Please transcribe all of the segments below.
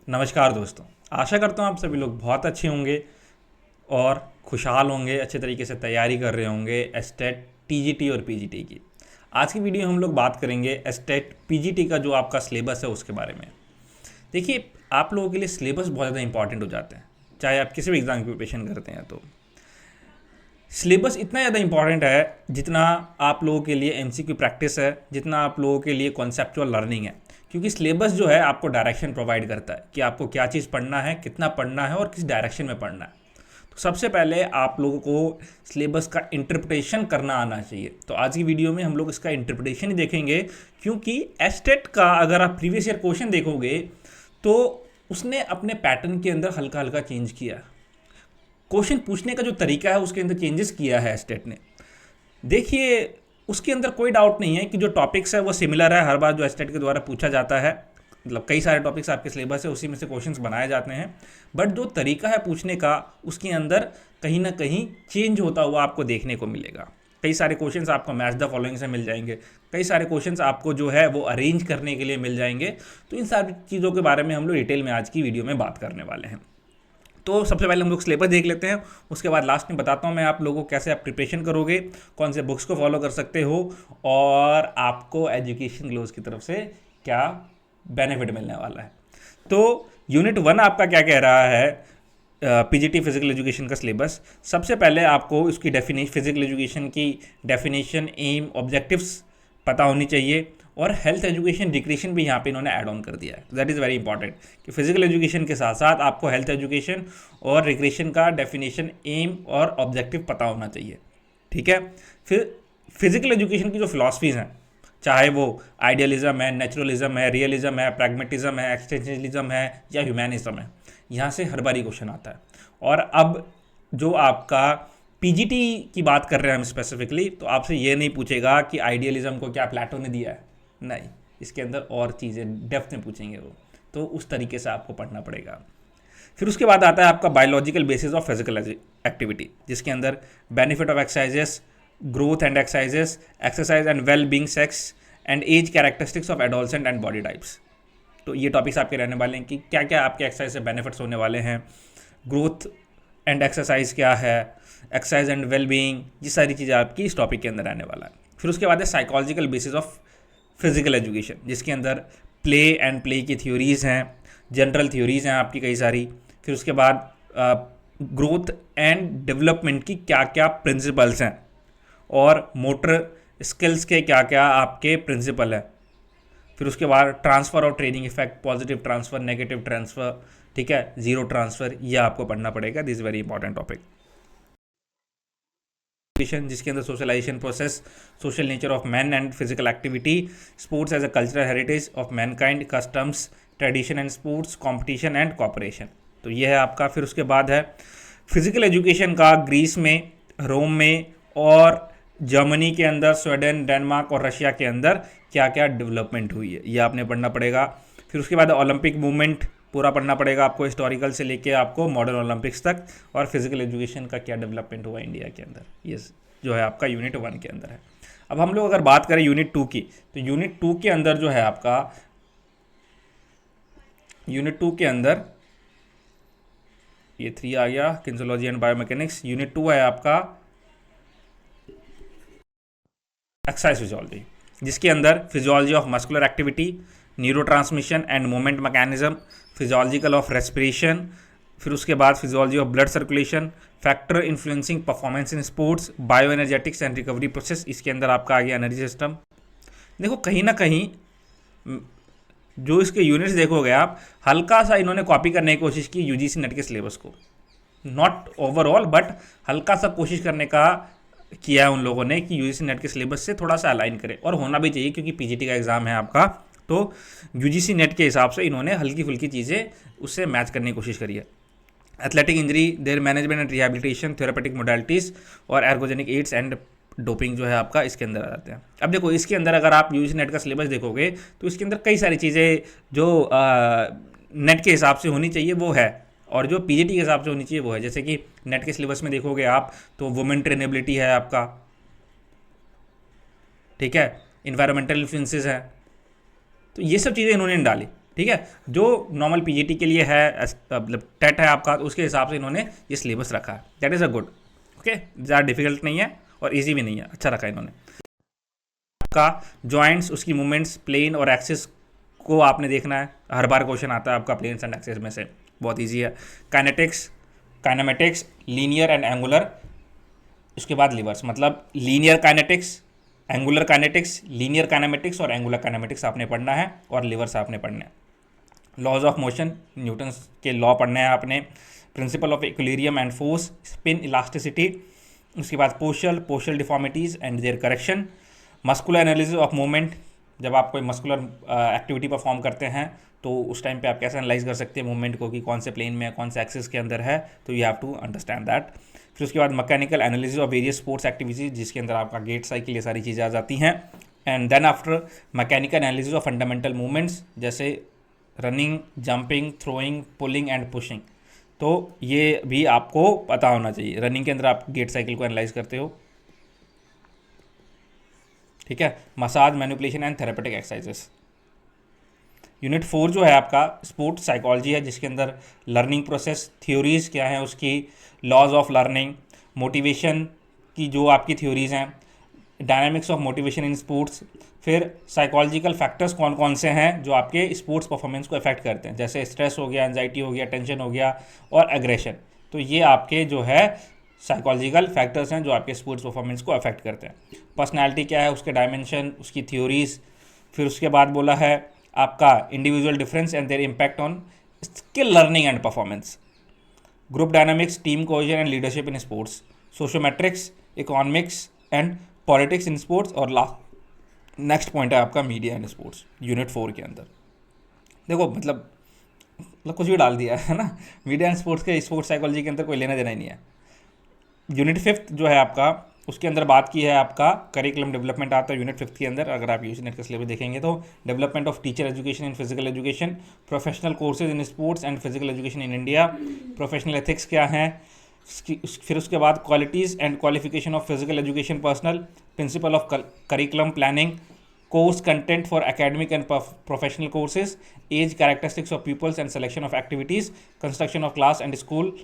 नमस्कार दोस्तों। आशा करता हूँ आप सभी लोग बहुत अच्छे होंगे और खुशहाल होंगे, अच्छे तरीके से तैयारी कर रहे होंगे एस्टेट, टीजीटी और पीजीटी की। आज की वीडियो में हम लोग बात करेंगे एस्टेट पीजीटी का जो आपका सिलेबस है उसके बारे में। देखिए, आप लोगों के लिए सिलेबस बहुत ज़्यादा इंपॉर्टेंट हो जाते हैं, चाहे आप किसी भी एग्ज़ाम की प्रिपरेशन करते हैं। तो सिलेबस इतना ज़्यादा इंपॉर्टेंट है जितना आप लोगों के लिए एमसीक्यू प्रैक्टिस है, जितना आप लोगों के लिए कॉन्सेप्चुअल लर्निंग है। क्योंकि सिलेबस जो है आपको डायरेक्शन प्रोवाइड करता है कि आपको क्या चीज़ पढ़ना है, कितना पढ़ना है और किस डायरेक्शन में पढ़ना है। तो सबसे पहले आप लोगों को सिलेबस का इंटरप्रिटेशन करना आना चाहिए। तो आज की वीडियो में हम लोग इसका इंटरप्रिटेशन ही देखेंगे, क्योंकि एस्टेट का अगर आप प्रीवियस ईयर क्वेश्चन देखोगे तो उसने अपने पैटर्न के अंदर हल्का हल्का चेंज किया। क्वेश्चन पूछने का जो तरीका है उसके अंदर चेंजेस किया है स्टेट ने। देखिए, उसके अंदर कोई डाउट नहीं है कि जो टॉपिक्स है वो सिमिलर है हर बार जो स्टेट के द्वारा पूछा जाता है। मतलब कई सारे टॉपिक्स आपके सिलेबस है, उसी में से क्वेश्चंस बनाए जाते हैं। बट जो तरीका है पूछने का उसके अंदर कहीं ना कहीं चेंज होता हुआ आपको देखने को मिलेगा। कई सारे क्वेश्चंस आपको मैच द फॉलोइंग से मिल जाएंगे, कई सारे क्वेश्चंस आपको जो है वो अरेंज करने के लिए मिल जाएंगे। तो इन सारी चीज़ों के बारे में हम लोग डिटेल में आज की वीडियो में बात करने वाले हैं। तो सबसे पहले हम लोग सिलेबस देख लेते हैं, उसके बाद लास्ट में बताता हूँ मैं आप लोगों को कैसे आप प्रिपरेशन करोगे, कौन से बुक्स को फॉलो कर सकते हो और आपको एजुकेशन ग्लोज की तरफ से क्या बेनिफिट मिलने वाला है। तो यूनिट 1 आपका क्या कह रहा है, पीजीटी फिजिकल एजुकेशन का सिलेबस। सबसे पहले आपको इसकी डेफिनेशन, फिजिकल एजुकेशन की डेफिनेशन, एम, ऑब्जेक्टिव्स पता होनी चाहिए। और हेल्थ एजुकेशन रिक्रिएशन भी यहाँ पे इन्होंने ऐड ऑन कर दिया है। दैट इज़ वेरी इंपॉर्टेंट कि फिजिकल एजुकेशन के साथ साथ आपको हेल्थ एजुकेशन और रिक्रिएशन का डेफिनेशन, एम और ऑब्जेक्टिव पता होना चाहिए। ठीक है। फिर फिजिकल एजुकेशन की जो फिलॉसफीज़ हैं, चाहे वो आइडियलिज्म है, नेचुरलिज्म है, रियलिज्म है, प्रैग्मेटिज्म है, एक्सटेंशनलिज्म है या ह्यूमैनिज्म है, यहाँ से हर बारी क्वेश्चन आता है। और अब जो आपका पीजीटी की बात कर रहे हैं हम स्पेसिफिकली, तो आपसे ये नहीं पूछेगा कि आइडियलिज्म को क्या प्लेटो ने दिया है, नहीं, इसके अंदर और चीज़ें डेप्थ में पूछेंगे वो। तो उस तरीके से आपको पढ़ना पड़ेगा। फिर उसके बाद आता है आपका biological basis of physical activity, जिसके अंदर benefit of exercises, growth and exercises, exercise and well being, sex and age characteristics of adolescent and body types. तो ये टॉपिक्स आपके रहने वाले हैं कि क्या क्या आपके एक्सरसाइज से बेनिफिट्स होने वाले हैं, ग्रोथ एंड एक्सरसाइज क्या है, एक्सरसाइज एंड वेल बींग, ये सारी चीज़ें आपकी इस टॉपिक के अंदर रहने वाला है। फिर उसके बाद है psychological basis of physical education, जिसके अंदर प्ले एंड प्ले की थ्योरीज़ हैं, जनरल थ्योरीज़ हैं आपकी कई सारी। फिर उसके बाद ग्रोथ एंड डेवलपमेंट की क्या क्या प्रिंसिपल्स हैं और मोटर स्किल्स के क्या क्या आपके प्रिंसिपल हैं। फिर उसके बाद ट्रांसफ़र और training effect, positive transfer, negative transfer, ठीक है, जीरो ट्रांसफ़र, ये आपको पढ़ना पड़ेगा। This very important topic. जिसके अंदर socialization process, social nature of man and physical activity, sports as a cultural heritage of mankind, customs, tradition and sports, competition and cooperation. तो ये है आपका। फिर उसके बाद है फिजिकल एजुकेशन का ग्रीस में, रोम में और जर्मनी के अंदर, स्वीडन, डेनमार्क और रशिया के अंदर क्या क्या डेवलपमेंट हुई है, ये आपने पढ़ना पड़ेगा। फिर उसके बाद ओलंपिक मूवमेंट पूरा पढ़ना पड़ेगा आपको, हिस्टोरिकल से लेके आपको मॉडर्न ओलंपिक्स तक, और फिजिकल एजुकेशन का क्या डेवलपमेंट हुआ इंडिया के अंदर, ये जो है आपका यूनिट 1 के अंदर है। अब हम लोग अगर बात करें यूनिट 2 की, तो यूनिट 2 के अंदर जो है आपका, यूनिट 2 के अंदर ये 3 आ गया, किन्जोलॉजी एंड बायोमैकेनिक्स। यूनिट 2 है आपका एक्सरसाइज फिजियोलॉजी, जिसके अंदर physiology of muscular activity, neurotransmission and movement mechanism, physiological of respiration, फिर उसके बाद physiology of blood circulation, factor influencing performance in sports, bio energetics and recovery process, इसके अंदर आपका आ गया एनर्जी सिस्टम। देखो, कहीं ना कहीं जो इसके यूनिट्स देखोगे आप, हल्का सा इन्होंने कॉपी करने की कोशिश की यूजीसी नेट के सिलेबस को, नॉट ओवरऑल बट हल्का सा कोशिश करने का किया है उन लोगों ने कि यूजीसी नेट के सिलेबस से थोड़ा सा अलाइन करे, और होना भी चाहिए क्योंकि पीजीटी का एग्जाम है आपका। तो यूजीसी नेट के हिसाब से इन्होंने हल्की फुल्की चीज़ें उससे मैच करने की कोशिश करी है। Athletic injury, there management and rehabilitation, therapeutic modalities और एर्गोजेनिक एड्स एंड डोपिंग जो है आपका इसके अंदर आ जाते हैं। अब देखो, इसके अंदर अगर आप यूजीसी नेट का सिलेबस देखोगे तो इसके अंदर कई सारी चीज़ें जो नेट के हिसाब से होनी चाहिए वो है, और जो पीजीटी के हिसाब से होनी चाहिए वो है। जैसे कि नेट के सिलेबस में देखोगे आप तो वुमेन ट्रेनेबिलिटी है आपका, ठीक है, इन्वायरमेंटल इन्फ्लुएंसेस है, तो ये सब चीज़ें इन्होंने डाली। ठीक है, जो नॉर्मल पीजीटी के लिए है, मतलब टेट है आपका, तो उसके हिसाब से इन्होंने ये सिलेबस रखा है। That is a good. Okay, ज़्यादा डिफिकल्ट नहीं है और इजी भी नहीं है, अच्छा रखा है इन्होंने। आपका जॉइंट्स, उसकी मूवमेंट्स, प्लेन और एक्सिस को आपने देखना है, हर बार क्वेश्चन आता है आपका प्लेन्स एंड एक्सिस में से, बहुत ईजी है। Kinetics, kinematics, linear and angular, उसके बाद लिवर्स, मतलब linear kinetics, angular kinetics, linear kinematics और एंगुलर काइनेमेटिक्स आपने पढ़ना है, और लिवर्स आपने पढ़ने हैं। लॉज ऑफ मोशन, न्यूटन के लॉ पढ़ने हैं आपने। Principle of equilibrium and force, spin elasticity, उसके बाद postural deformities and their correction. Muscular analysis of movement, जब आप कोई मस्कुलर एक्टिविटी परफॉर्म करते हैं तो उस टाइम पे आप कैसे एनालाइज कर सकते हैं मूवमेंट को, कि कौन से प्लेन में है, कौन से एक्सिस के अंदर है, तो you have to understand that. फिर उसके बाद mechanical analysis of various sports activities, जिसके अंदर आपका गेट साइकिल, ये सारी चीज़ें आ जाती हैं। And then after mechanical analysis of fundamental movements, जैसे running, jumping, throwing, pulling and pushing, तो ये भी आपको पता होना चाहिए। रनिंग के अंदर आप गेट साइकिल को एनालाइज करते हो, ठीक है। Massage, manipulation and therapeutic exercises. Unit 4 जो है आपका स्पोर्ट साइकोलॉजी है, जिसके अंदर लर्निंग प्रोसेस, थ्योरीज क्या है उसकी, लॉज ऑफ लर्निंग, मोटिवेशन की जो आपकी थ्योरीज हैं, dynamics of motivation in sports, फिर साइकोलॉजिकल फैक्टर्स कौन कौन से हैं जो आपके स्पोर्ट्स परफॉर्मेंस को अफेक्ट करते हैं, जैसे स्ट्रेस हो गया, एंजाइटी हो गया, टेंशन हो गया और एग्रेशन। तो ये आपके जो है साइकोलॉजिकल फैक्टर्स हैं जो आपके स्पोर्ट्स परफॉर्मेंस को अफेक्ट करते हैं। पर्सनैलिटी क्या है, उसके डायमेंशन, उसकी थ्योरीज। फिर उसके बाद बोला है आपका individual difference and their impact on skill learning and performance. Group dynamics, team cohesion and leadership in sports, sociometrics, economics and politics in sports, और लास्ट नेक्स्ट पॉइंट है आपका मीडिया एंड स्पोर्ट्स, यूनिट 4 के अंदर। देखो मतलब कुछ भी डाल दिया है ना, मीडिया एंड स्पोर्ट्स के स्पोर्ट्स साइकोलॉजी के अंदर कोई लेना देना ही नहीं है। यूनिट 5 जो है आपका, उसके अंदर बात की है आपका करिकुलम डेवलपमेंट आता है यूनिट 5 के अंदर। अगर आप यूजी नेट का सिलेबस देखेंगे तो development of teacher education in physical education, professional courses in sports and physical education in India, professional ethics क्या है, फिर उसके बाद qualities and qualification of physical education personnel, principle of curriculum planning, course content for academic and professional courses, age characteristics of peoples and selection of activities, construction of class and school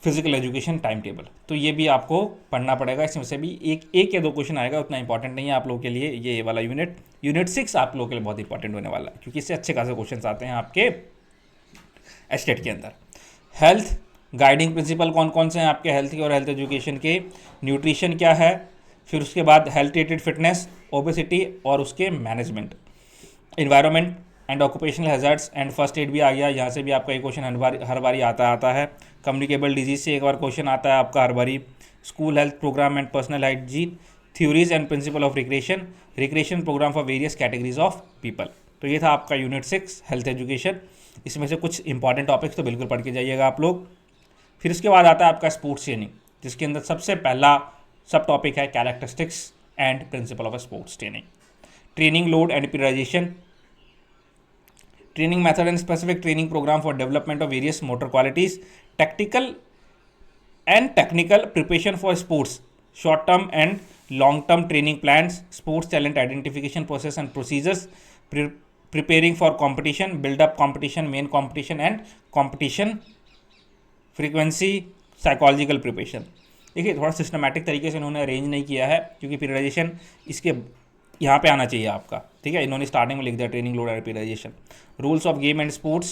physical education time table. तो ये भी आपको पढ़ना पड़ेगा, इसमें से भी एक या दो क्वेश्चन आएगा, उतना इंपॉर्टेंट नहीं है आप लोगों के लिए ये वाला यूनिट। यूनिट 6 आप लोगों के लिए बहुत इंपॉर्टेंट होने वाला है, क्योंकि इससे अच्छे खासे क्वेश्चन आते हैं आपके एस्टेट के अंदर। हेल्थ गाइडिंग प्रिंसिपल कौन कौन से हैं आपके हेल्थ के और हेल्थ एजुकेशन के, न्यूट्रिशन क्या है, फिर उसके बाद हेल्थ रिलेटेड फिटनेस, ओबेसिटी और उसके management, environment and occupational hazards and first aid भी आ गया, यहाँ से भी आपका एक क्वेश्चन हर बारी आता है। कम्युनिकेबल डिजीज से एक बार क्वेश्चन आता है आपका हर बारी। School health programme and personal hygiene, theories and principle of recreation programme for various categories of people. तो ये था आपका यूनिट 6 हेल्थ एजुकेशन। इसमें से कुछ इंपॉर्टेंट टॉपिक्स तो बिल्कुल पढ़ के जाइएगा आप लोग। फिर उसके बाद आता है आपका स्पोर्ट्स ट्रेनिंग, जिसके अंदर सबसे पहला सब टॉपिक है characteristics and principle of sports training, training load and periodisation, training method and specific training program for development of various motor qualities, tactical and technical preparation for sports, short term and long term training plans, sports talent identification process and procedures, preparing for competition, build up competition, main competition and competition frequency, psychological preparation। देखिए थोड़ा systematic तरीके से इन्होंने arrange नहीं किया है, क्योंकि periodisation इसके यहाँ पे आना चाहिए आपका, ठीक है। इन्होंने स्टार्टिंग में लिख दिया training load and periodisation, rules of game and sports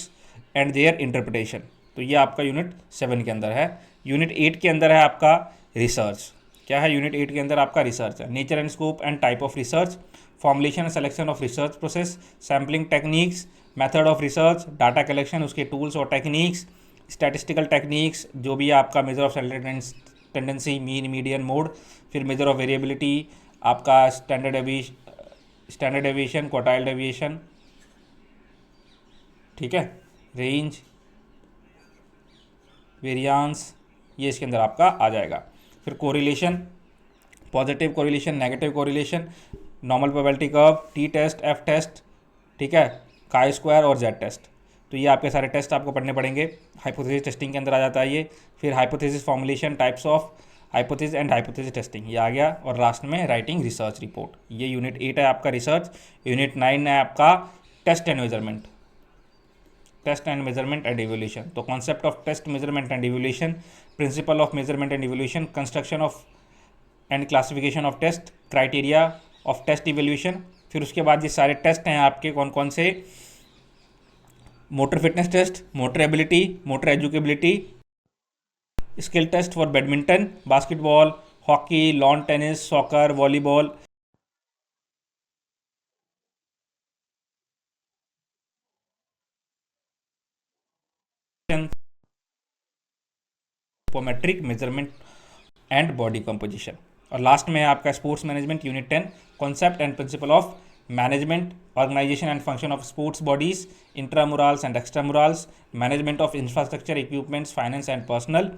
and there interpretation. तो ये आपका यूनिट 7 के अंदर है। यूनिट 8 के अंदर है आपका रिसर्च। क्या है यूनिट 8 के अंदर आपका रिसर्च है, nature and scope and type of research, formulation and selection of research process, sampling techniques, method of research, data collection, उसके टूल्स और टेक्निक्स, स्टैटिस्टिकल टेक्निक्स, जो भी आपका measure of tendency, mean, median, mode, फिर measure of variability, आपका standard deviation, quartile deviation, ठीक है, range, variance, ये इसके अंदर आपका आ जाएगा। फिर correlation, positive correlation, negative correlation, normal probability curve, T test, F test, ठीक है, काई स्क्वायर और जेड टेस्ट। तो ये आपके सारे टेस्ट आपको पढ़ने पड़ेंगे। हाइपोथेसिस टेस्टिंग के अंदर आ जाता है ये। फिर hypothesis formulation, types of hypothesis and hypothesis testing, ये आ गया। और लास्ट में राइटिंग रिसर्च रिपोर्ट। ये यूनिट 8 है आपका रिसर्च। यूनिट 9 है आपका test and measurement. Test and measurement and evolution. तो concept of test, measurement and evolution, principle of measurement and evolution, construction of and classification of test, criteria of test evolution. फिर उसके बाद ये सारे test हैं आपके कौन कौन से, motor fitness test, motor ability, motor educability, skill test for badminton, basketball, hockey, lawn tennis, soccer, volleyball, metric measurement and body composition. और लास्ट में है आपका sports management unit 10, concept and principle of management, organisation and function of sports bodies, intramurals and extramurals, management of infrastructure, equipments, finance and personnel,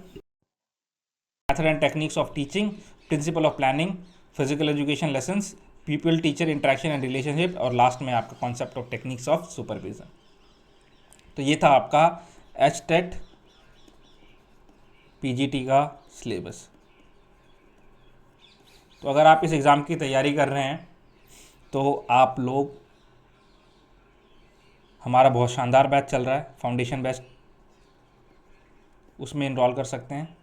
method and techniques of teaching, principle of planning, physical education lessons, people teacher interaction and relationship, और last में आपका concept of techniques of supervision. तो ये था आपका HTET PGT का syllabus. तो अगर आप इस एग्ज़ाम की तैयारी कर रहे हैं तो आप लोग, हमारा बहुत शानदार बैच चल रहा है फाउंडेशन बैच, उसमें इनरोल कर सकते हैं।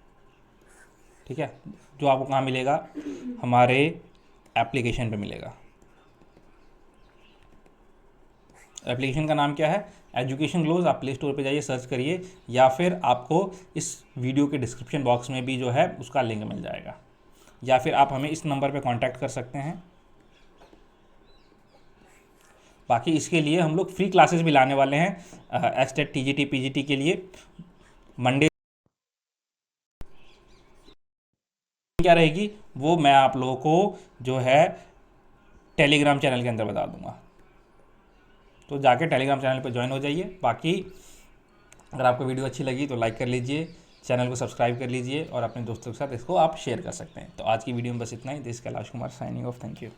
ठीक है, जो आपको कहाँ मिलेगा, हमारे एप्लीकेशन पे मिलेगा। एप्लीकेशन का नाम क्या है, एजुकेशन ग्लोज। आप प्ले स्टोर पे जाइए, सर्च करिए, या फिर आपको इस वीडियो के डिस्क्रिप्शन बॉक्स में भी जो है उसका लिंक मिल जाएगा, या फिर आप हमें इस नंबर पे कांटेक्ट कर सकते हैं। बाकी इसके लिए हम लोग फ्री क्लासेस भी लाने वाले हैं एचटेट टीजीटी पीजीटी के लिए। मंडे क्या रहेगी वो मैं आप लोगों को जो है टेलीग्राम चैनल के अंदर बता दूंगा, तो जाके टेलीग्राम चैनल पर ज्वाइन हो जाइए। बाकी अगर आपको वीडियो अच्छी लगी तो लाइक कर लीजिए, चैनल को सब्सक्राइब कर लीजिए और अपने दोस्तों के साथ इसको आप शेयर कर सकते हैं। तो आज की वीडियो में बस इतना ही। This Kailash Kumar signing off, thank you.